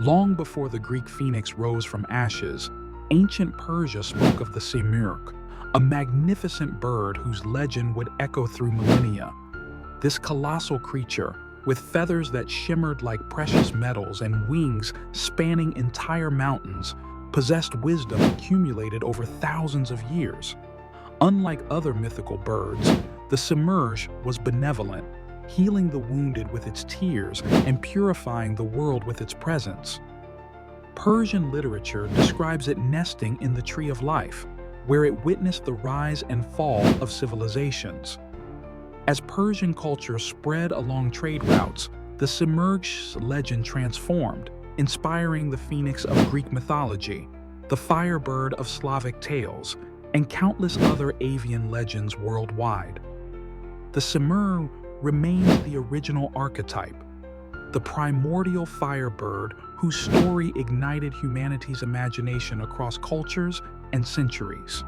Long before the Greek phoenix rose from ashes, ancient Persia spoke of the Simurgh, a magnificent bird whose legend would echo through millennia. This colossal creature, with feathers that shimmered like precious metals and wings spanning entire mountains, possessed wisdom accumulated over thousands of years. Unlike other mythical birds, the Simurgh was benevolent, healing the wounded with its tears and purifying the world with its presence. Persian literature describes it nesting in the Tree of Life, where it witnessed the rise and fall of civilizations. As Persian culture spread along trade routes, the Simurgh's legend transformed, inspiring the phoenix of Greek mythology, the firebird of Slavic tales, and countless other avian legends worldwide. The Simurgh remains the original archetype, the primordial firebird whose story ignited humanity's imagination across cultures and centuries.